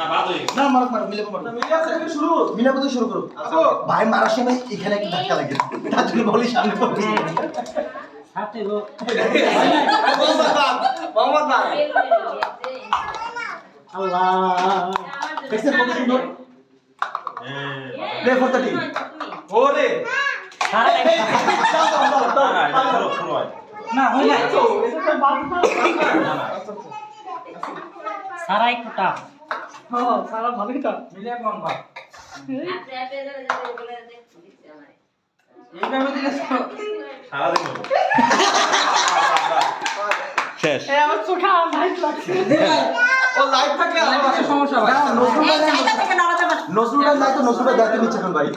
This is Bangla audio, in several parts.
না মারো মিলে শুরু করো ভাই মারার সময় এখানে একটা ধাক্কা লাগে তার জন্য বলি সামনে পড়ছি সাথে গো মোহাম্মদ না আল্লাহ দেখছেন কত সুন্দর প্লে ফর দ্য টিম ওরে সারা না হয় না সারা একটা হ্যাঁ সারা ভালোই তো মিলে কোন ভাই এইভাবে দিলে শেষ আমার চোখে লাইট লাগছে ও লাইট থাকলে আমার কাছে সমস্যা ভাই নজরুল নাই তো নজরুলের দায়িত্ব নিচ্ছে এখন ভাই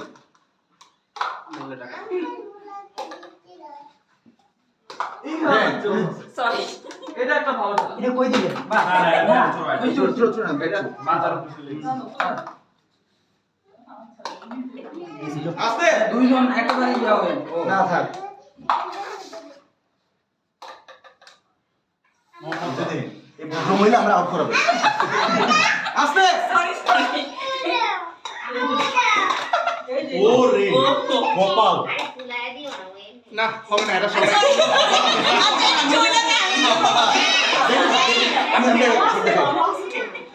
সরি এটা একটা ভালো ছিল এটা কই দিবেন আস্তে দুইজন একেবারে ইয়া হবে না থাক এই ভদ্র মহিলা আমরা আউট করাবো আস্তে ওরে কপাল না হবে না এটা সবাই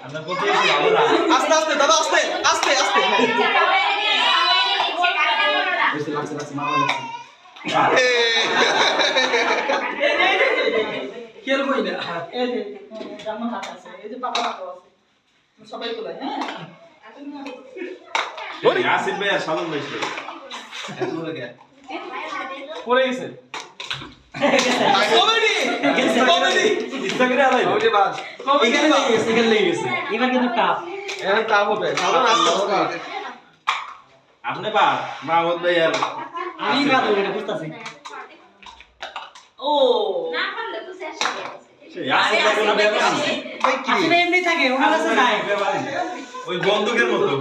আমরা বলতে ভালো না আস্তে আস্তে দাদা আস্তে আস্তে আস্তে খেলবই না এই যে জানো হাত আছে এই যে পাপা হাত আছে সবাই তোলাই হ্যাঁ ওরে আসিফ ভাই আর সালন ভাই ছিল পড়ে গেছে কমেডি কমেডি ইনস্টাগ্রামে আলাই ওরে বাস এখানে লেগে গেছে এবার কিন্তু টাফ এখানে তাপ হবে সাধারণ আসতে হবে আপনি বা মাহমুদ ভাই আর আমি বাদ এটা বুঝতাছি ও আসিফ ভাই কোনো ব্যাপার না আসলে এমনি থাকে ওনার কাছে নাই ওই বন্দুকের মতো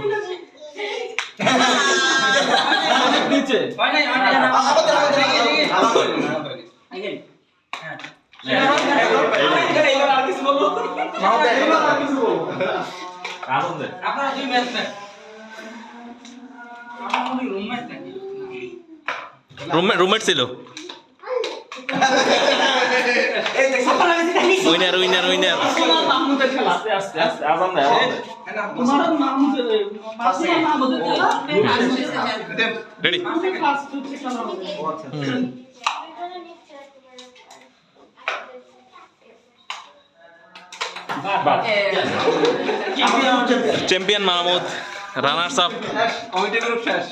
অনেক নিচে হয় নাই আগে এবার আর কিছু বলবো এবার আর কিছু বলবো আনন্দে আপনারা দুই ম্যাচ নেন আমার মনে রুমমেট নাকি রুমমেট ছিল এই দেখো উইনার উইনার উইনার তোমার মাহমুদের খেলা আস্তে আস্তে আস্তে আজান দেয় তোমার মাহমুদের মাহমুদের খেলা রেডি আমি ফার্স্ট হচ্ছে খেলা হবে champion Mahmud runners up committee group শেষ